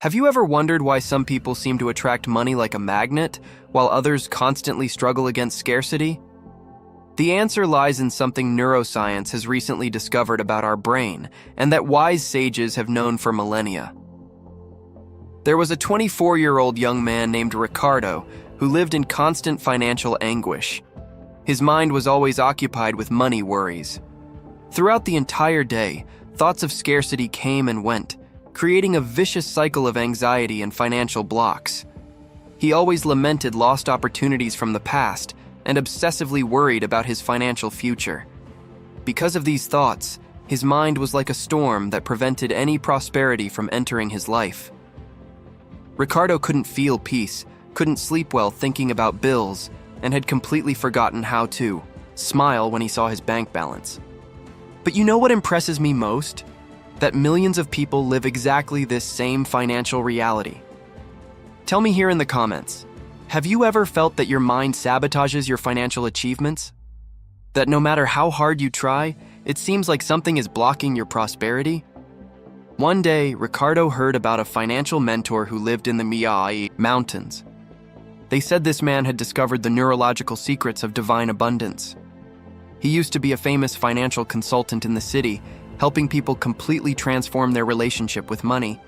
Have you ever wondered why some people seem to attract money like a magnet, while others constantly struggle against scarcity? The answer lies in something neuroscience has recently discovered about our brain, and that wise sages have known for millennia. There was a 24-year-old young man named Ricardo who lived in constant financial anguish. His mind was always occupied with money worries. Throughout the entire day, thoughts of scarcity came and went, creating a vicious cycle of anxiety and financial blocks. He always lamented lost opportunities from the past and obsessively worried about his financial future. Because of these thoughts, his mind was like a storm that prevented any prosperity from entering his life. Ricardo couldn't feel peace, couldn't sleep well thinking about bills, and had completely forgotten how to smile when he saw his bank balance. But you know what impresses me most? That millions of people live exactly this same financial reality. Tell me here in the comments, have you ever felt that your mind sabotages your financial achievements? That no matter how hard you try, it seems like something is blocking your prosperity? One day, Ricardo heard about a financial mentor who lived in the Miai Mountains. They said this man had discovered the neurological secrets of divine abundance. He used to be a famous financial consultant in the city, helping people completely transform their relationship with money.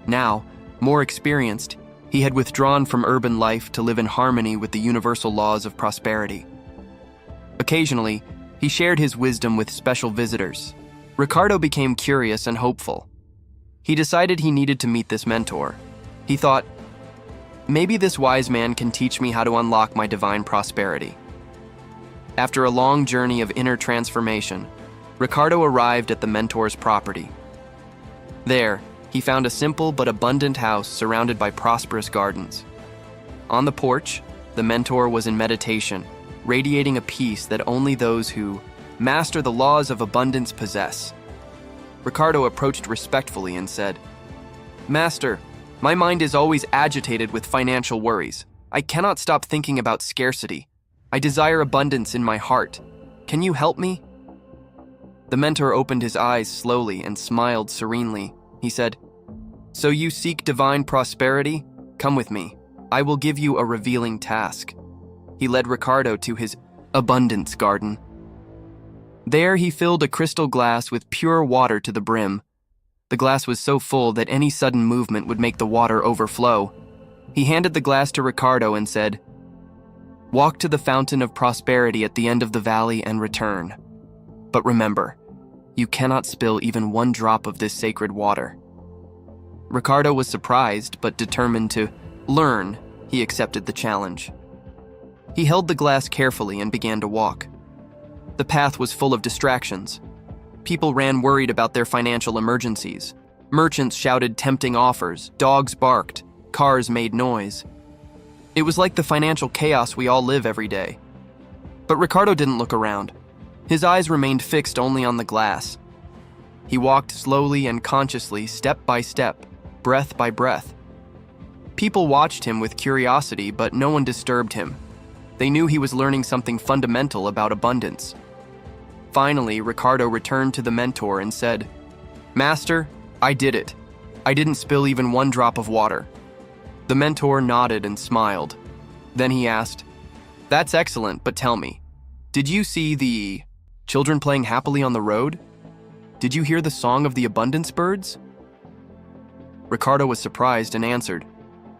Now, more experienced, he had withdrawn from urban life to live in harmony with the universal laws of prosperity. Occasionally, he shared his wisdom with special visitors. Ricardo became curious and hopeful. He decided he needed to meet this mentor. He thought, maybe this wise man can teach me how to unlock my divine prosperity. After a long journey of inner transformation, Ricardo arrived at the mentor's property. There, he found a simple but abundant house surrounded by prosperous gardens. On the porch, the mentor was in meditation, radiating a peace that only those who master the laws of abundance possess. Ricardo approached respectfully and said, "Master, my mind is always agitated with financial worries. I cannot stop thinking about scarcity. I desire abundance in my heart. Can you help me?" The mentor opened his eyes slowly and smiled serenely. He said, "So you seek divine prosperity? Come with me. I will give you a revealing task." He led Ricardo to his abundance garden. There he filled a crystal glass with pure water to the brim. The glass was so full that any sudden movement would make the water overflow. He handed the glass to Ricardo and said, "Walk to the fountain of prosperity at the end of the valley and return. But remember, you cannot spill even one drop of this sacred water." Ricardo was surprised, but determined to learn. He accepted the challenge. He held the glass carefully and began to walk. The path was full of distractions. People ran worried about their financial emergencies. Merchants shouted tempting offers, dogs barked, cars made noise. It was like the financial chaos we all live every day. But Ricardo didn't look around. His eyes remained fixed only on the glass. He walked slowly and consciously, step by step, breath by breath. People watched him with curiosity, but no one disturbed him. They knew he was learning something fundamental about abundance. Finally, Ricardo returned to the mentor and said, "Master, I did it. I didn't spill even one drop of water." The mentor nodded and smiled. Then he asked, "That's excellent, but tell me, did you see the children playing happily on the road? Did you hear the song of the abundance birds?" Ricardo was surprised and answered,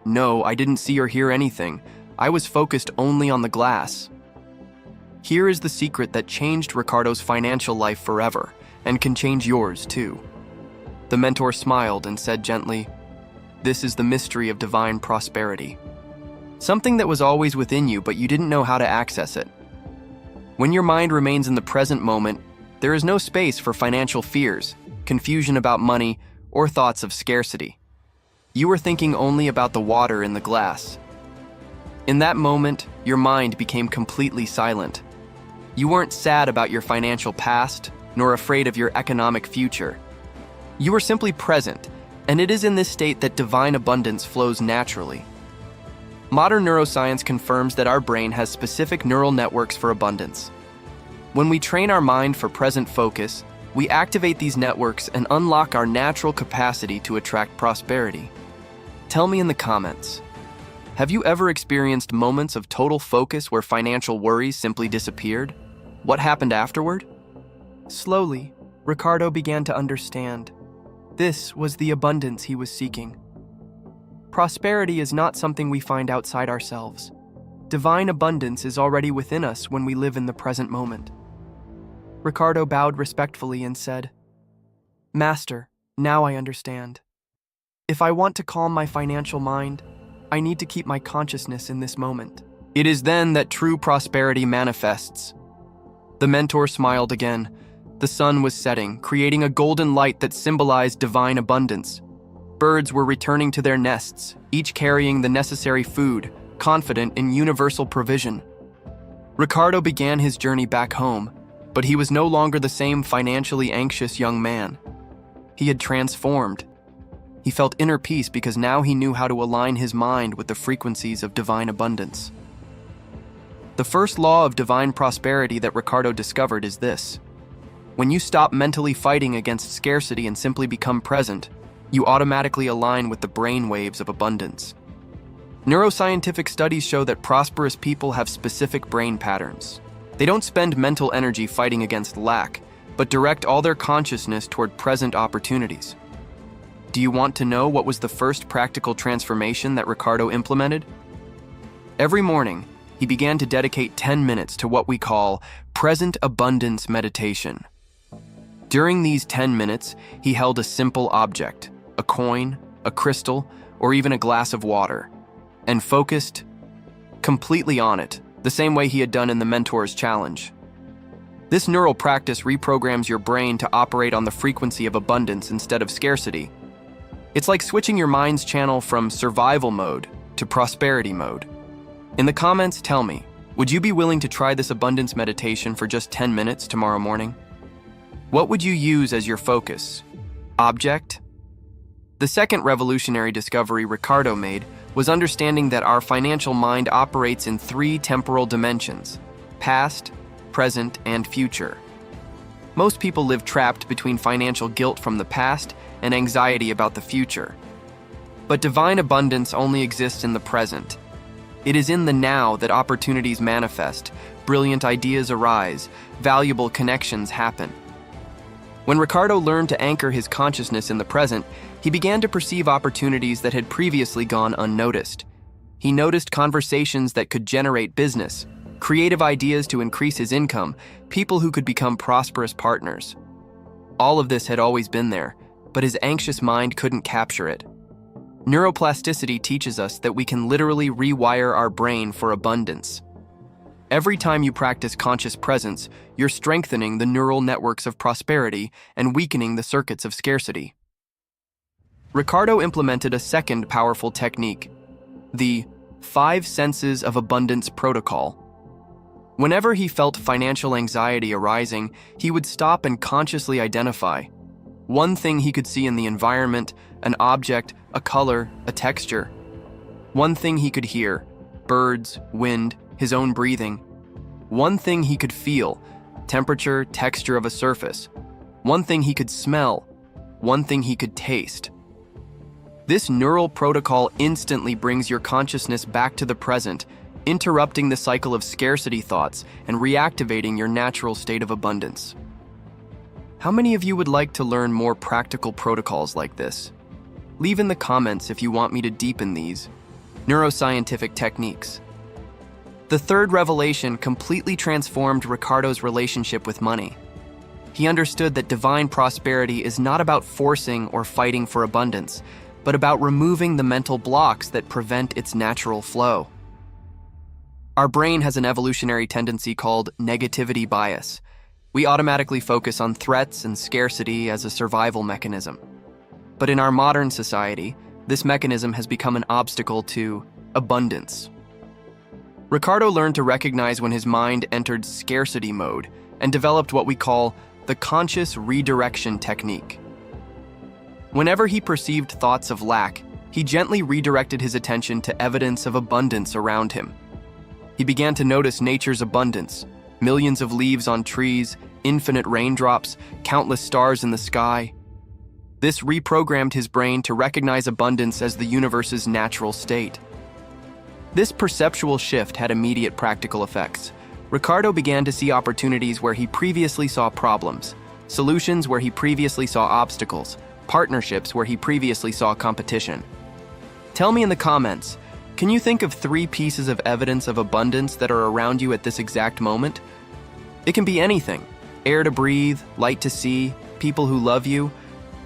"No, I didn't see or hear anything. I was focused only on the glass." Here is the secret that changed Ricardo's financial life forever and can change yours too. The mentor smiled and said gently, "This is the mystery of divine prosperity. Something that was always within you, but you didn't know how to access it. When your mind remains in the present moment, there is no space for financial fears, confusion about money, or thoughts of scarcity. You are thinking only about the water in the glass. In that moment, your mind became completely silent. You weren't sad about your financial past, nor afraid of your economic future. You were simply present, and it is in this state that divine abundance flows naturally. Modern neuroscience confirms that our brain has specific neural networks for abundance. When we train our mind for present focus, we activate these networks and unlock our natural capacity to attract prosperity. Tell me in the comments, have you ever experienced moments of total focus where financial worries simply disappeared? What happened afterward? Slowly, Ricardo began to understand. This was the abundance he was seeking. Prosperity is not something we find outside ourselves. Divine abundance is already within us when we live in the present moment. Ricardo bowed respectfully and said, "Master, now I understand. If I want to calm my financial mind, I need to keep my consciousness in this moment." It is then that true prosperity manifests. The mentor smiled again. The sun was setting, creating a golden light that symbolized divine abundance. Birds were returning to their nests, each carrying the necessary food, confident in universal provision. Ricardo began his journey back home, but he was no longer the same financially anxious young man. He had transformed. He felt inner peace because now he knew how to align his mind with the frequencies of divine abundance. The first law of divine prosperity that Ricardo discovered is this: when you stop mentally fighting against scarcity and simply become present, you automatically align with the brain waves of abundance. Neuroscientific studies show that prosperous people have specific brain patterns. They don't spend mental energy fighting against lack, but direct all their consciousness toward present opportunities. Do you want to know what was the first practical transformation that Ricardo implemented? Every morning, he began to dedicate 10 minutes to what we call present abundance meditation. During these 10 minutes, he held a simple object, a coin, a crystal, or even a glass of water, and focused completely on it, the same way he had done in the Mentor's Challenge. This neural practice reprograms your brain to operate on the frequency of abundance instead of scarcity. It's like switching your mind's channel from survival mode to prosperity mode. In the comments, tell me, would you be willing to try this abundance meditation for just 10 minutes tomorrow morning? What would you use as your focus? Object? The second revolutionary discovery Ricardo made was understanding that our financial mind operates in 3 temporal dimensions: past, present, and future. Most people live trapped between financial guilt from the past and anxiety about the future. But divine abundance only exists in the present. It is in the now that opportunities manifest, brilliant ideas arise, valuable connections happen. When Ricardo learned to anchor his consciousness in the present, he began to perceive opportunities that had previously gone unnoticed. He noticed conversations that could generate business, creative ideas to increase his income, people who could become prosperous partners. All of this had always been there, but his anxious mind couldn't capture it. Neuroplasticity teaches us that we can literally rewire our brain for abundance. Every time you practice conscious presence, you're strengthening the neural networks of prosperity and weakening the circuits of scarcity. Ricardo implemented a second powerful technique, the 5 Senses of Abundance protocol. Whenever he felt financial anxiety arising, he would stop and consciously identify one thing he could see in the environment, an object, a color, a texture. One thing he could hear, birds, wind, his own breathing. One thing he could feel, temperature, texture of a surface. One thing he could smell. One thing he could taste. This neural protocol instantly brings your consciousness back to the present, interrupting the cycle of scarcity thoughts and reactivating your natural state of abundance. How many of you would like to learn more practical protocols like this? Leave in the comments if you want me to deepen these neuroscientific techniques. The third revelation completely transformed Ricardo's relationship with money. He understood that divine prosperity is not about forcing or fighting for abundance, but about removing the mental blocks that prevent its natural flow. Our brain has an evolutionary tendency called negativity bias. We automatically focus on threats and scarcity as a survival mechanism. But in our modern society, this mechanism has become an obstacle to abundance. Ricardo learned to recognize when his mind entered scarcity mode and developed what we call the conscious redirection technique. Whenever he perceived thoughts of lack, he gently redirected his attention to evidence of abundance around him. He began to notice nature's abundance, millions of leaves on trees, infinite raindrops, countless stars in the sky. This reprogrammed his brain to recognize abundance as the universe's natural state. This perceptual shift had immediate practical effects. Ricardo began to see opportunities where he previously saw problems, solutions where he previously saw obstacles, partnerships where he previously saw competition. Tell me in the comments, can you think of 3 pieces of evidence of abundance that are around you at this exact moment? It can be anything: air to breathe, light to see, people who love you.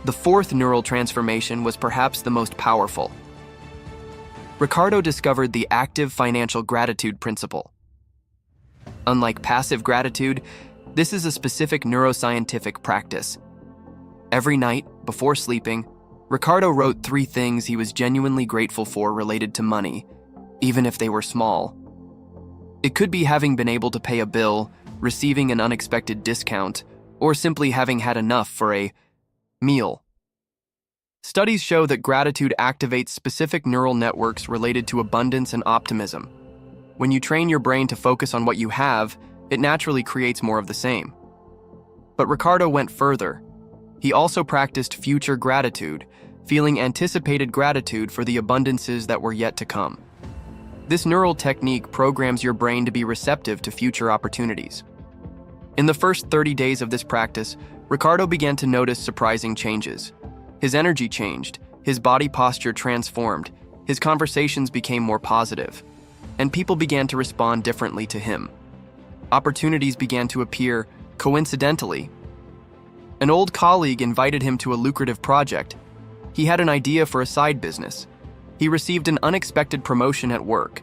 The 4th neural transformation was perhaps the most powerful. Ricardo discovered the active financial gratitude principle. Unlike passive gratitude, this is a specific neuroscientific practice. Every night, before sleeping, Ricardo wrote 3 things he was genuinely grateful for related to money, even if they were small. It could be having been able to pay a bill, receiving an unexpected discount, or simply having had enough for a meal. Studies show that gratitude activates specific neural networks related to abundance and optimism. When you train your brain to focus on what you have, it naturally creates more of the same. But Ricardo went further. He also practiced future gratitude, feeling anticipated gratitude for the abundances that were yet to come. This neural technique programs your brain to be receptive to future opportunities. In the first 30 days of this practice, Ricardo began to notice surprising changes. His energy changed, his body posture transformed, his conversations became more positive, and people began to respond differently to him. Opportunities began to appear coincidentally. An old colleague invited him to a lucrative project. He had an idea for a side business. He received an unexpected promotion at work.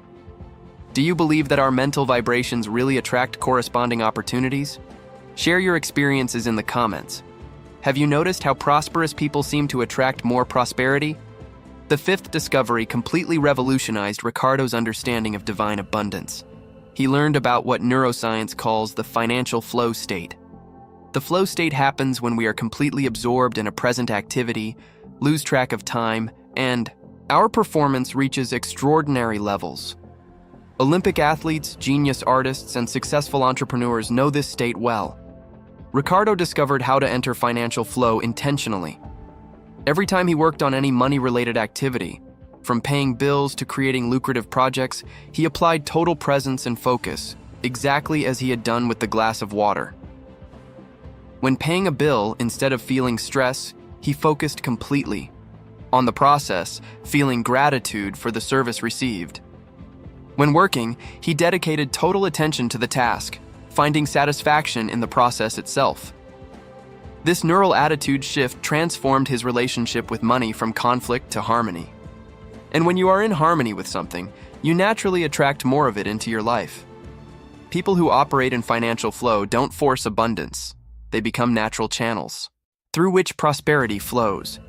Do you believe that our mental vibrations really attract corresponding opportunities? Share your experiences in the comments. Have you noticed how prosperous people seem to attract more prosperity? The 5th discovery completely revolutionized Ricardo's understanding of divine abundance. He learned about what neuroscience calls the financial flow state. The flow state happens when we are completely absorbed in a present activity, lose track of time, and our performance reaches extraordinary levels. Olympic athletes, genius artists, and successful entrepreneurs know this state well. Ricardo discovered how to enter financial flow intentionally. Every time he worked on any money-related activity, from paying bills to creating lucrative projects, he applied total presence and focus, exactly as he had done with the glass of water. When paying a bill, instead of feeling stress, he focused completely on the process, feeling gratitude for the service received. When working, he dedicated total attention to the task, finding satisfaction in the process itself. This neural attitude shift transformed his relationship with money from conflict to harmony. And when you are in harmony with something, you naturally attract more of it into your life. People who operate in financial flow don't force abundance. They become natural channels through which prosperity flows.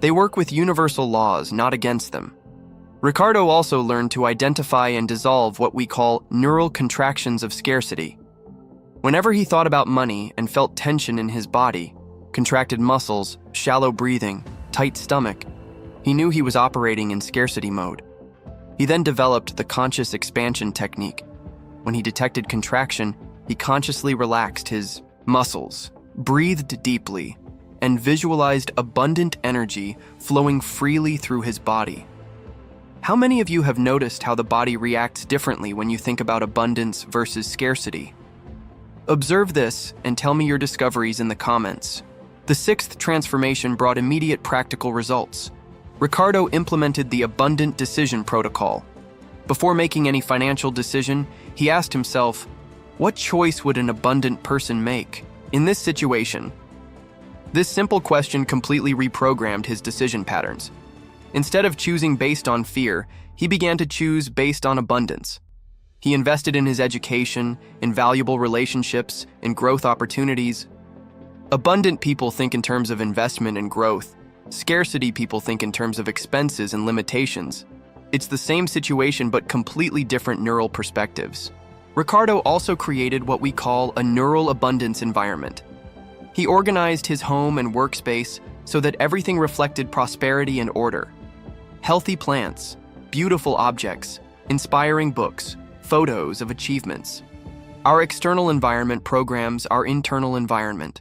They work with universal laws, not against them. Ricardo also learned to identify and dissolve what we call neural contractions of scarcity. Whenever he thought about money and felt tension in his body, contracted muscles, shallow breathing, tight stomach, he knew he was operating in scarcity mode. He then developed the conscious expansion technique. When he detected contraction, he consciously relaxed his muscles, breathed deeply, and visualized abundant energy flowing freely through his body. How many of you have noticed how the body reacts differently when you think about abundance versus scarcity? Observe this and tell me your discoveries in the comments. The 6th transformation brought immediate practical results. Ricardo implemented the abundant decision protocol. Before making any financial decision, he asked himself, what choice would an abundant person make in this situation? This simple question completely reprogrammed his decision patterns. Instead of choosing based on fear, he began to choose based on abundance. He invested in his education, in valuable relationships, in growth opportunities. Abundant people think in terms of investment and growth. Scarcity people think in terms of expenses and limitations. It's the same situation but completely different neural perspectives. Ricardo also created what we call a neural abundance environment. He organized his home and workspace so that everything reflected prosperity and order. Healthy plants, beautiful objects, inspiring books, photos of achievements. Our external environment programs our internal environment.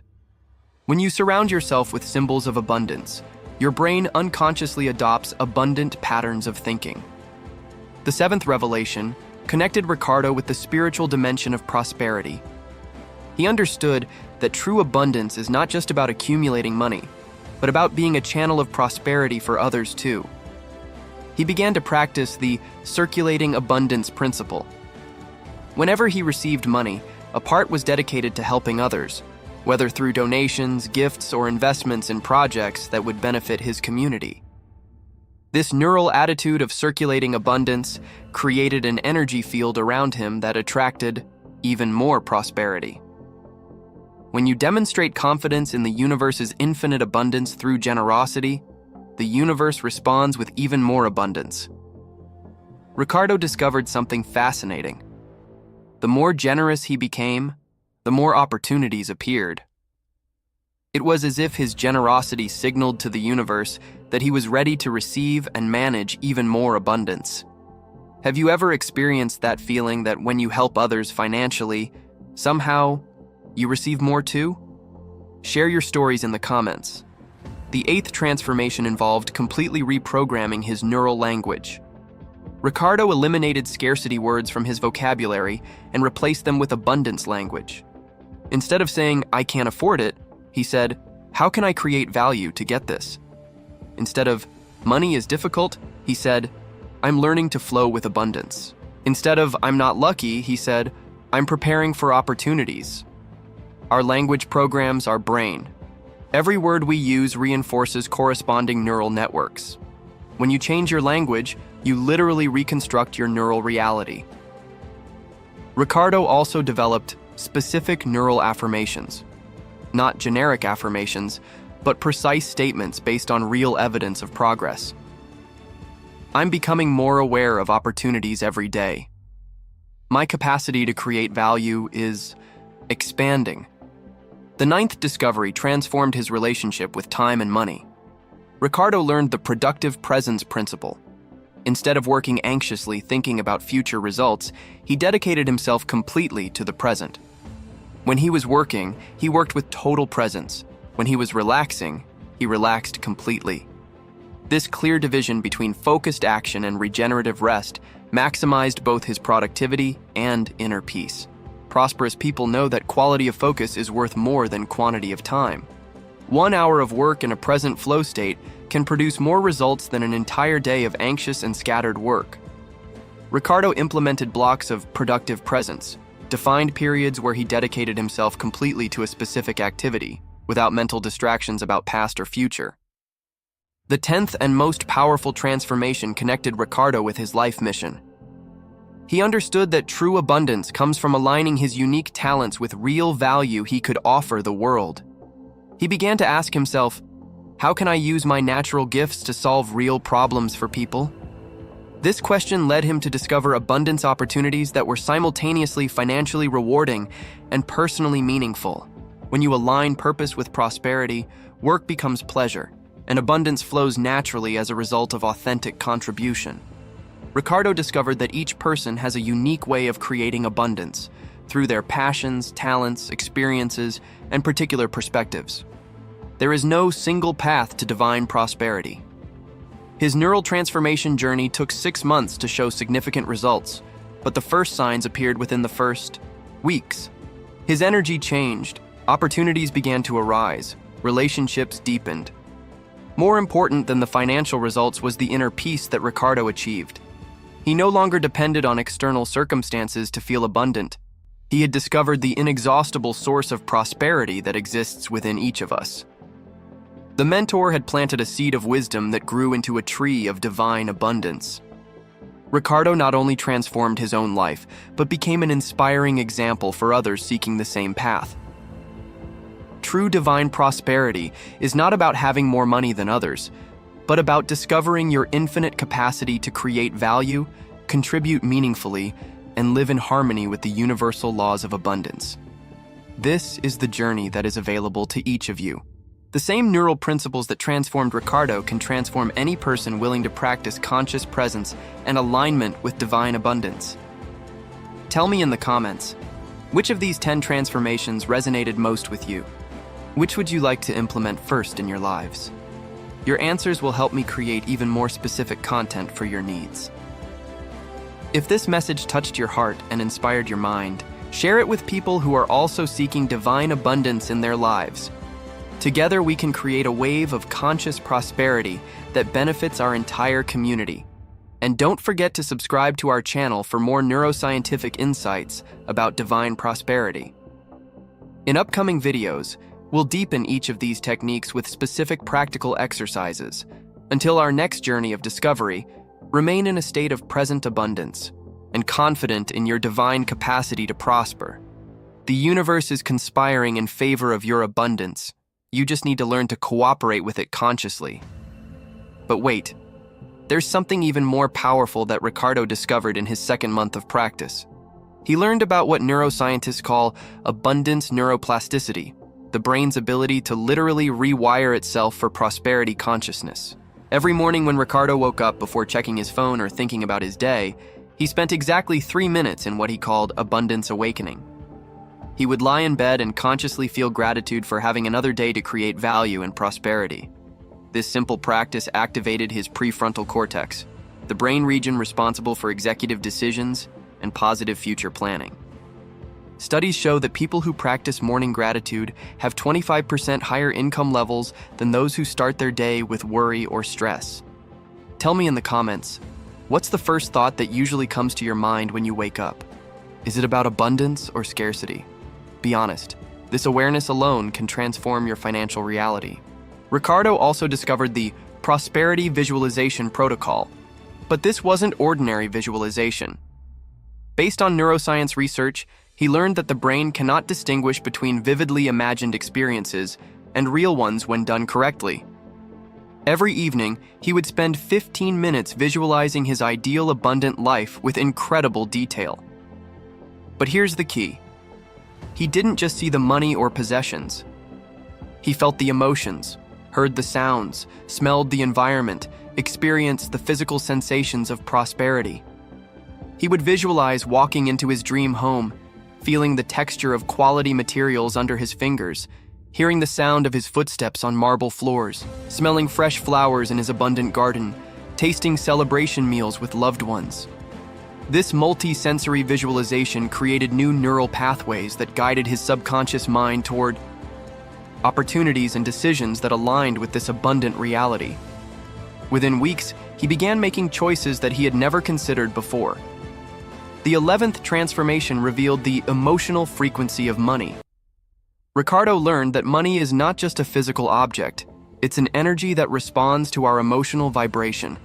When you surround yourself with symbols of abundance, your brain unconsciously adopts abundant patterns of thinking. The seventh revelation connected Ricardo with the spiritual dimension of prosperity. He understood that true abundance is not just about accumulating money, but about being a channel of prosperity for others too. He began to practice the circulating abundance principle. Whenever he received money, a part was dedicated to helping others, whether through donations, gifts, or investments in projects that would benefit his community. This neural attitude of circulating abundance created an energy field around him that attracted even more prosperity. When you demonstrate confidence in the universe's infinite abundance through generosity, the universe responds with even more abundance. Ricardo discovered something fascinating. The more generous he became, the more opportunities appeared. It was as if his generosity signaled to the universe that he was ready to receive and manage even more abundance. Have you ever experienced that feeling that when you help others financially, somehow you receive more too? Share your stories in the comments. The eighth transformation involved completely reprogramming his neural language. Ricardo eliminated scarcity words from his vocabulary and replaced them with abundance language. Instead of saying, "I can't afford it," he said, "How can I create value to get this?" Instead of, "Money is difficult," he said, "I'm learning to flow with abundance." Instead of, "I'm not lucky," he said, "I'm preparing for opportunities." Our language programs our brain. Every word we use reinforces corresponding neural networks. When you change your language, you literally reconstruct your neural reality. Ricardo also developed specific neural affirmations. Not generic affirmations, but precise statements based on real evidence of progress. I'm becoming more aware of opportunities every day. My capacity to create value is expanding. The ninth discovery transformed his relationship with time and money. Ricardo learned the productive presence principle. Instead of working anxiously thinking about future results, he dedicated himself completely to the present. When he was working, he worked with total presence. When he was relaxing, he relaxed completely. This clear division between focused action and regenerative rest maximized both his productivity and inner peace. Prosperous people know that quality of focus is worth more than quantity of time. 1 hour of work in a present flow state can produce more results than an entire day of anxious and scattered work. Ricardo implemented blocks of productive presence, defined periods where he dedicated himself completely to a specific activity, without mental distractions about past or future. The 10th and most powerful transformation connected Ricardo with his life mission. He understood that true abundance comes from aligning his unique talents with real value he could offer the world. He began to ask himself, how can I use my natural gifts to solve real problems for people? This question led him to discover abundance opportunities that were simultaneously financially rewarding and personally meaningful. When you align purpose with prosperity, work becomes pleasure, and abundance flows naturally as a result of authentic contribution. Ricardo discovered that each person has a unique way of creating abundance through their passions, talents, experiences, and particular perspectives. There is no single path to divine prosperity. His neural transformation journey took 6 months to show significant results, but the first signs appeared within the first weeks. His energy changed, opportunities began to arise, relationships deepened. More important than the financial results was the inner peace that Ricardo achieved. He no longer depended on external circumstances to feel abundant. He had discovered the inexhaustible source of prosperity that exists within each of us. The mentor had planted a seed of wisdom that grew into a tree of divine abundance. Ricardo not only transformed his own life, but became an inspiring example for others seeking the same path. True divine prosperity is not about having more money than others, but about discovering your infinite capacity to create value, contribute meaningfully, and live in harmony with the universal laws of abundance. This is the journey that is available to each of you. The same neural principles that transformed Ricardo can transform any person willing to practice conscious presence and alignment with divine abundance. Tell me in the comments, which of these 10 transformations resonated most with you? Which would you like to implement first in your lives? Your answers will help me create even more specific content for your needs. If this message touched your heart and inspired your mind, share it with people who are also seeking divine abundance in their lives. Together, we can create a wave of conscious prosperity that benefits our entire community. And don't forget to subscribe to our channel for more neuroscientific insights about divine prosperity. In upcoming videos, we'll deepen each of these techniques with specific practical exercises. Until our next journey of discovery, remain in a state of present abundance and confident in your divine capacity to prosper. The universe is conspiring in favor of your abundance. You just need to learn to cooperate with it consciously. But wait, there's something even more powerful that Ricardo discovered in his second month of practice. He learned about what neuroscientists call abundance neuroplasticity, the brain's ability to literally rewire itself for prosperity consciousness. Every morning when Ricardo woke up before checking his phone or thinking about his day, he spent exactly 3 minutes in what he called abundance awakening. He would lie in bed and consciously feel gratitude for having another day to create value and prosperity. This simple practice activated his prefrontal cortex, the brain region responsible for executive decisions and positive future planning. Studies show that people who practice morning gratitude have 25% higher income levels than those who start their day with worry or stress. Tell me in the comments, what's the first thought that usually comes to your mind when you wake up? Is it about abundance or scarcity? Be honest, this awareness alone can transform your financial reality. Ricardo also discovered the prosperity visualization protocol, but this wasn't ordinary visualization. Based on neuroscience research, he learned that the brain cannot distinguish between vividly imagined experiences and real ones when done correctly. Every evening, he would spend 15 minutes visualizing his ideal abundant life with incredible detail. But here's the key. He didn't just see the money or possessions. He felt the emotions, heard the sounds, smelled the environment, experienced the physical sensations of prosperity. He would visualize walking into his dream home, feeling the texture of quality materials under his fingers, hearing the sound of his footsteps on marble floors, smelling fresh flowers in his abundant garden, tasting celebration meals with loved ones. This multi-sensory visualization created new neural pathways that guided his subconscious mind toward opportunities and decisions that aligned with this abundant reality. Within weeks, he began making choices that he had never considered before. The 11th transformation revealed the emotional frequency of money. Ricardo learned that money is not just a physical object, it's an energy that responds to our emotional vibration.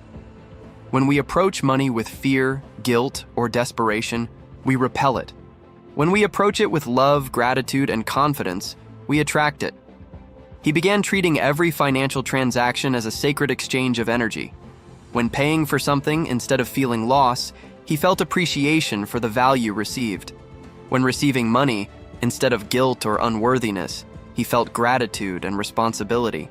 When we approach money with fear, guilt, or desperation, we repel it. When we approach it with love, gratitude, and confidence, we attract it. He began treating every financial transaction as a sacred exchange of energy. When paying for something instead of feeling loss, he felt appreciation for the value received. When receiving money, instead of guilt or unworthiness, he felt gratitude and responsibility.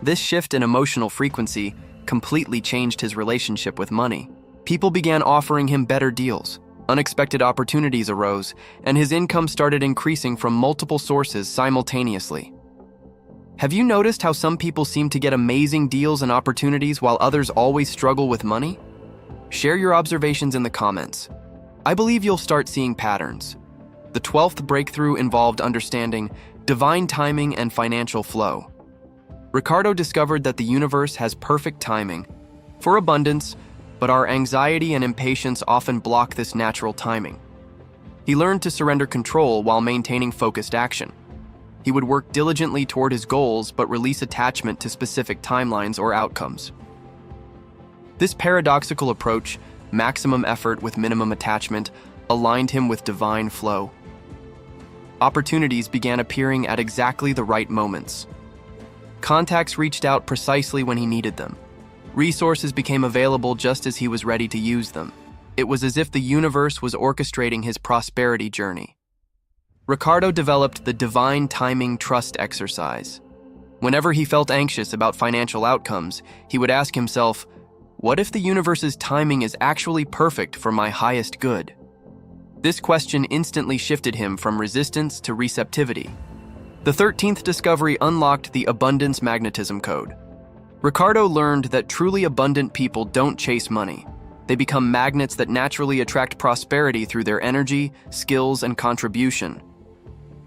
This shift in emotional frequency completely changed his relationship with money. People began offering him better deals. Unexpected opportunities arose, and his income started increasing from multiple sources simultaneously. Have you noticed how some people seem to get amazing deals and opportunities while others always struggle with money? Share your observations in the comments. I believe you'll start seeing patterns. The 12th breakthrough involved understanding divine timing and financial flow. Ricardo discovered that the universe has perfect timing for abundance, but our anxiety and impatience often block this natural timing. He learned to surrender control while maintaining focused action. He would work diligently toward his goals but release attachment to specific timelines or outcomes. This paradoxical approach, maximum effort with minimum attachment, aligned him with divine flow. Opportunities began appearing at exactly the right moments. Contacts reached out precisely when he needed them. Resources became available just as he was ready to use them. It was as if the universe was orchestrating his prosperity journey. Ricardo developed the divine timing trust exercise. Whenever he felt anxious about financial outcomes, he would ask himself, what if the universe's timing is actually perfect for my highest good? This question instantly shifted him from resistance to receptivity. The 13th discovery unlocked the abundance magnetism code. Ricardo learned that truly abundant people don't chase money. They become magnets that naturally attract prosperity through their energy, skills, and contribution.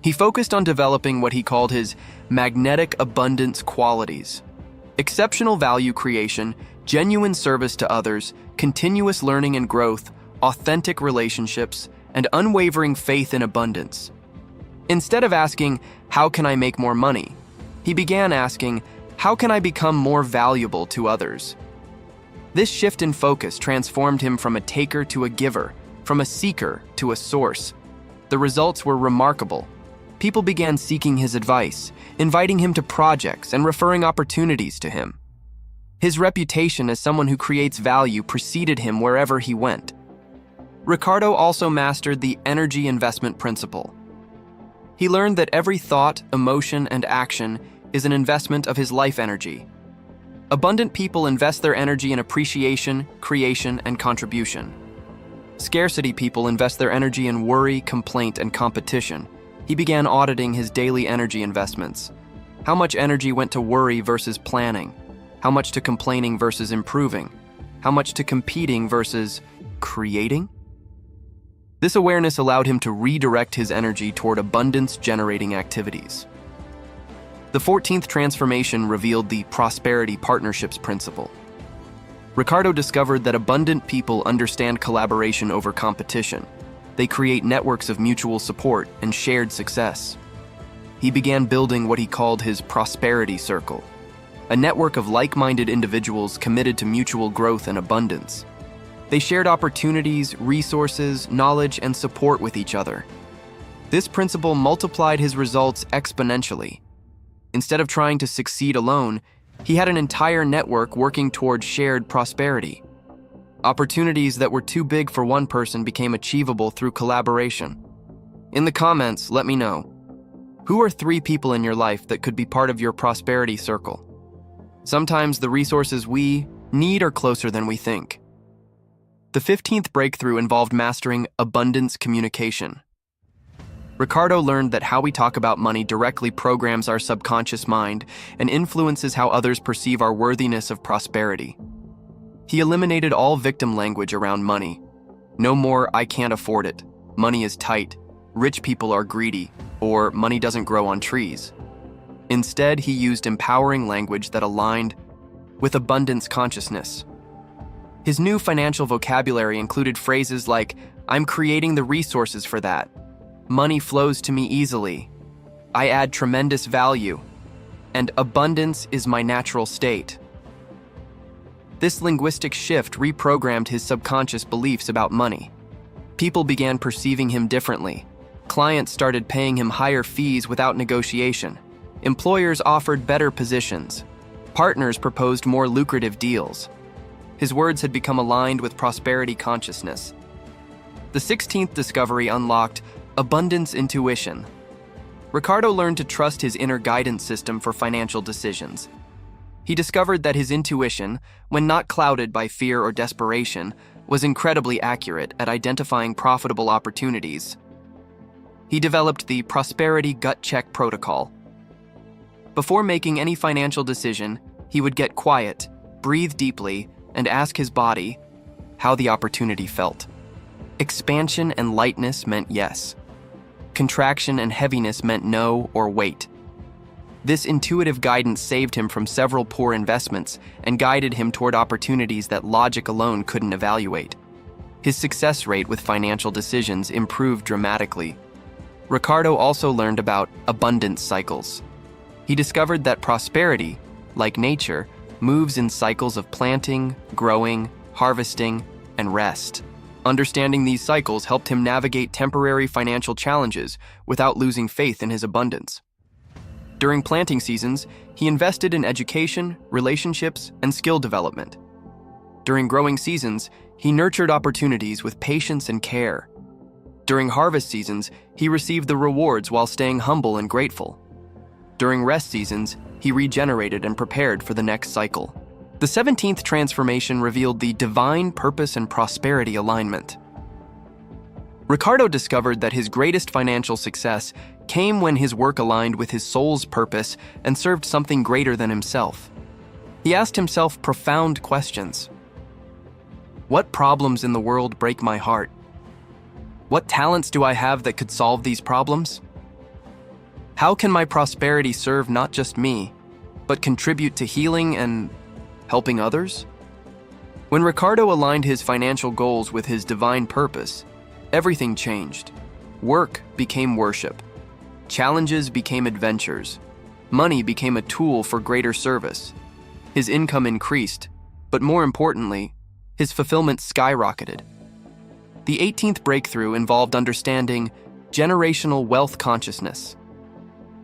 He focused on developing what he called his magnetic abundance qualities: exceptional value creation, genuine service to others, continuous learning and growth, authentic relationships, and unwavering faith in abundance. Instead of asking, "How can I make more money?" he began asking, "How can I become more valuable to others?" This shift in focus transformed him from a taker to a giver, from a seeker to a source. The results were remarkable. People began seeking his advice, inviting him to projects, and referring opportunities to him. His reputation as someone who creates value preceded him wherever he went. Ricardo also mastered the energy investment principle. He learned that every thought, emotion, and action is an investment of his life energy. Abundant people invest their energy in appreciation, creation, and contribution. Scarcity people invest their energy in worry, complaint, and competition. He began auditing his daily energy investments. How much energy went to worry versus planning? How much to complaining versus improving? How much to competing versus creating? This awareness allowed him to redirect his energy toward abundance-generating activities. The 14th transformation revealed the prosperity partnerships principle. Ricardo discovered that abundant people understand collaboration over competition. They create networks of mutual support and shared success. He began building what he called his prosperity circle, a network of like-minded individuals committed to mutual growth and abundance. They shared opportunities, resources, knowledge, and support with each other. This principle multiplied his results exponentially. Instead of trying to succeed alone, he had an entire network working toward shared prosperity. Opportunities that were too big for one person became achievable through collaboration. In the comments, let me know. Who are 3 people in your life that could be part of your prosperity circle? Sometimes the resources we need are closer than we think. The 15th breakthrough involved mastering abundance communication. Ricardo learned that how we talk about money directly programs our subconscious mind and influences how others perceive our worthiness of prosperity. He eliminated all victim language around money. No more "I can't afford it," "money is tight," "rich people are greedy," or "money doesn't grow on trees." Instead, he used empowering language that aligned with abundance consciousness. His new financial vocabulary included phrases like, "I'm creating the resources for that," "money flows to me easily," "I add tremendous value," and "abundance is my natural state." This linguistic shift reprogrammed his subconscious beliefs about money. People began perceiving him differently. Clients started paying him higher fees without negotiation. Employers offered better positions. Partners proposed more lucrative deals. His words had become aligned with prosperity consciousness. The 16th discovery unlocked abundance intuition. Ricardo learned to trust his inner guidance system for financial decisions. He discovered that his intuition, when not clouded by fear or desperation, was incredibly accurate at identifying profitable opportunities. He developed the prosperity gut check protocol. Before making any financial decision, he would get quiet, breathe deeply, and ask his body how the opportunity felt. Expansion and lightness meant yes. Contraction and heaviness meant no or wait. This intuitive guidance saved him from several poor investments and guided him toward opportunities that logic alone couldn't evaluate. His success rate with financial decisions improved dramatically. Ricardo also learned about abundance cycles. He discovered that prosperity, like nature, moves in cycles of planting, growing, harvesting, and rest. Understanding these cycles helped him navigate temporary financial challenges without losing faith in his abundance. During planting seasons, he invested in education, relationships, and skill development. During growing seasons, he nurtured opportunities with patience and care. During harvest seasons, he received the rewards while staying humble and grateful. During rest seasons, he regenerated and prepared for the next cycle. The 17th transformation revealed the divine purpose and prosperity alignment. Ricardo discovered that his greatest financial success came when his work aligned with his soul's purpose and served something greater than himself. He asked himself profound questions. What problems in the world break my heart? What talents do I have that could solve these problems? How can my prosperity serve not just me, but contribute to healing and helping others? When Ricardo aligned his financial goals with his divine purpose, everything changed. Work became worship. Challenges became adventures. Money became a tool for greater service. His income increased, but more importantly, his fulfillment skyrocketed. The 18th breakthrough involved understanding generational wealth consciousness.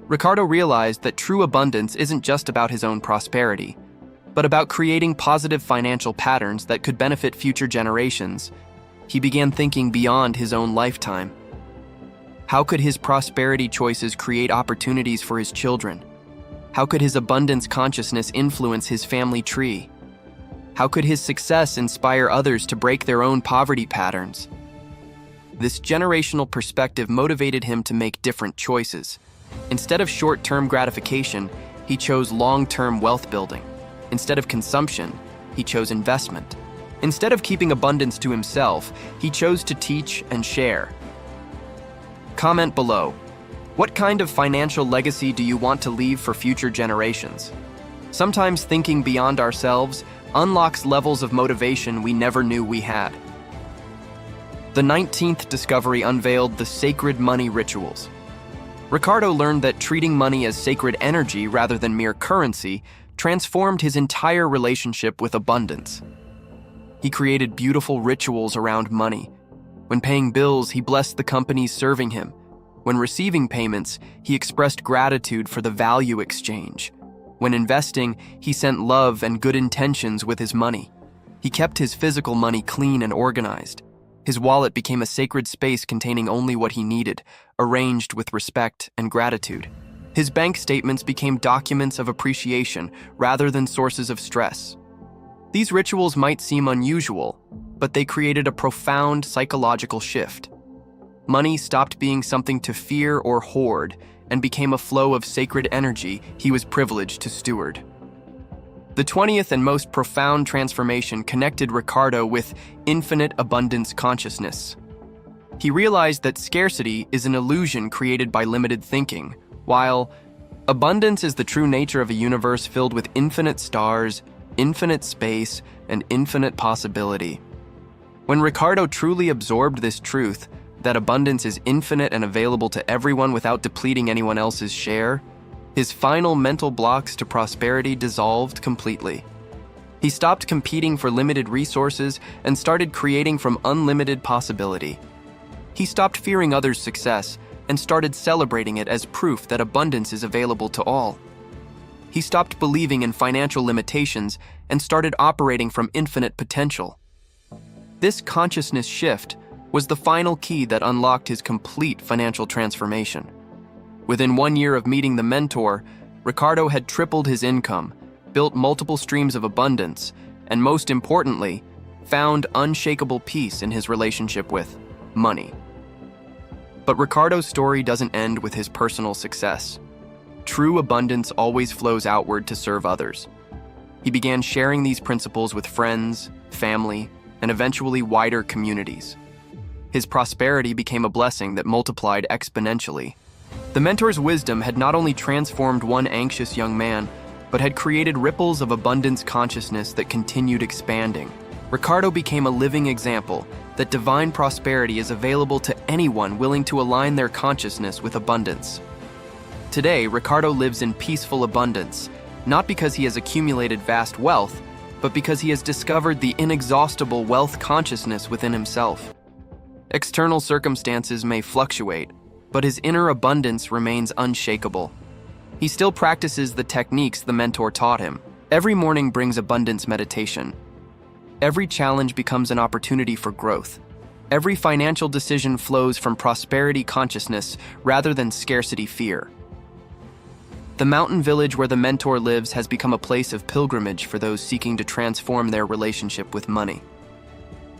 Ricardo realized that true abundance isn't just about his own prosperity, but about creating positive financial patterns that could benefit future generations. He began thinking beyond his own lifetime. How could his prosperity choices create opportunities for his children? How could his abundance consciousness influence his family tree? How could his success inspire others to break their own poverty patterns? This generational perspective motivated him to make different choices. Instead of short-term gratification, he chose long-term wealth building. Instead of consumption, he chose investment. Instead of keeping abundance to himself, he chose to teach and share. Comment below. What kind of financial legacy do you want to leave for future generations? Sometimes thinking beyond ourselves unlocks levels of motivation we never knew we had. The 19th discovery unveiled the sacred money rituals. Ricardo learned that treating money as sacred energy rather than mere currency transformed his entire relationship with abundance. He created beautiful rituals around money. When paying bills, he blessed the companies serving him. When receiving payments, he expressed gratitude for the value exchange. When investing, he sent love and good intentions with his money. He kept his physical money clean and organized. His wallet became a sacred space containing only what he needed, arranged with respect and gratitude. His bank statements became documents of appreciation rather than sources of stress. These rituals might seem unusual, but they created a profound psychological shift. Money stopped being something to fear or hoard and became a flow of sacred energy he was privileged to steward. The 20th and most profound transformation connected Ricardo with infinite abundance consciousness. He realized that scarcity is an illusion created by limited thinking, while abundance is the true nature of a universe filled with infinite stars, infinite space, and infinite possibility. When Ricardo truly absorbed this truth, that abundance is infinite and available to everyone without depleting anyone else's share, his final mental blocks to prosperity dissolved completely. He stopped competing for limited resources and started creating from unlimited possibility. He stopped fearing others' success and started celebrating it as proof that abundance is available to all. He stopped believing in financial limitations and started operating from infinite potential. This consciousness shift was the final key that unlocked his complete financial transformation. Within 1 year of meeting the mentor, Ricardo had tripled his income, built multiple streams of abundance, and most importantly, found unshakable peace in his relationship with money. But Ricardo's story doesn't end with his personal success. True abundance always flows outward to serve others. He began sharing these principles with friends, family, and eventually wider communities. His prosperity became a blessing that multiplied exponentially. The mentor's wisdom had not only transformed one anxious young man, but had created ripples of abundance consciousness that continued expanding. Ricardo became a living example that divine prosperity is available to anyone willing to align their consciousness with abundance. Today, Ricardo lives in peaceful abundance, not because he has accumulated vast wealth, but because he has discovered the inexhaustible wealth consciousness within himself. External circumstances may fluctuate, but his inner abundance remains unshakable. He still practices the techniques the mentor taught him. Every morning brings abundance meditation. Every challenge becomes an opportunity for growth. Every financial decision flows from prosperity consciousness rather than scarcity fear. The mountain village where the mentor lives has become a place of pilgrimage for those seeking to transform their relationship with money.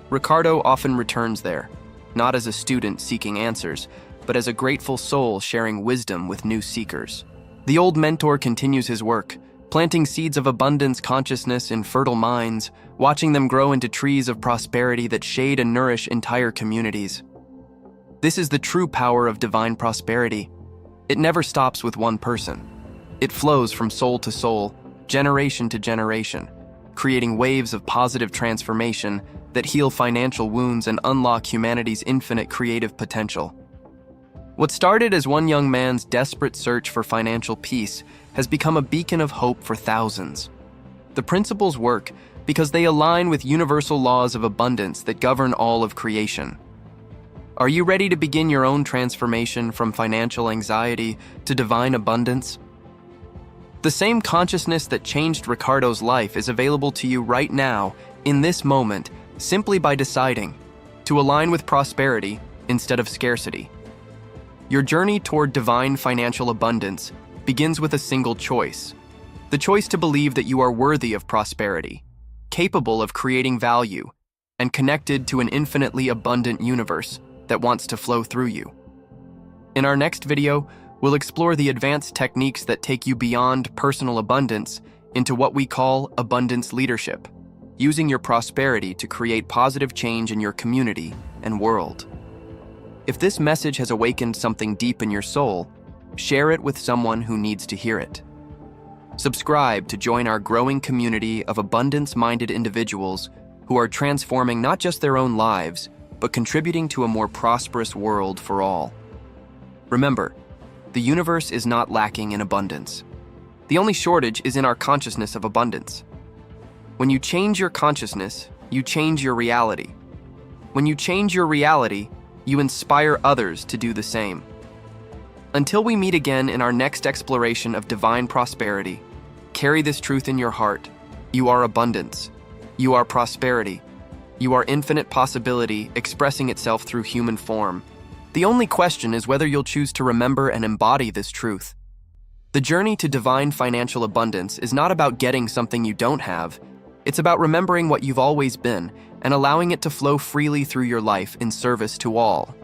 Ricardo often returns there, not as a student seeking answers, but as a grateful soul sharing wisdom with new seekers. The old mentor continues his work, planting seeds of abundance consciousness in fertile minds, watching them grow into trees of prosperity that shade and nourish entire communities. This is the true power of divine prosperity. It never stops with one person. It flows from soul to soul, generation to generation, creating waves of positive transformation that heal financial wounds and unlock humanity's infinite creative potential. What started as one young man's desperate search for financial peace has become a beacon of hope for thousands. The principles work because they align with universal laws of abundance that govern all of creation. Are you ready to begin your own transformation from financial anxiety to divine abundance? The same consciousness that changed Ricardo's life is available to you right now, in this moment, simply by deciding to align with prosperity instead of scarcity. Your journey toward divine financial abundance begins with a single choice: the choice to believe that you are worthy of prosperity, capable of creating value, and connected to an infinitely abundant universe that wants to flow through you. In our next video, we'll explore the advanced techniques that take you beyond personal abundance into what we call abundance leadership, using your prosperity to create positive change in your community and world. If this message has awakened something deep in your soul, share it with someone who needs to hear it. Subscribe to join our growing community of abundance-minded individuals who are transforming not just their own lives, but contributing to a more prosperous world for all. Remember, the universe is not lacking in abundance. The only shortage is in our consciousness of abundance. When you change your consciousness, you change your reality. When you change your reality, you inspire others to do the same. Until we meet again in our next exploration of divine prosperity, carry this truth in your heart. You are abundance. You are prosperity. You are infinite possibility expressing itself through human form. The only question is whether you'll choose to remember and embody this truth. The journey to divine financial abundance is not about getting something you don't have. It's about remembering what you've always been and allowing it to flow freely through your life in service to all.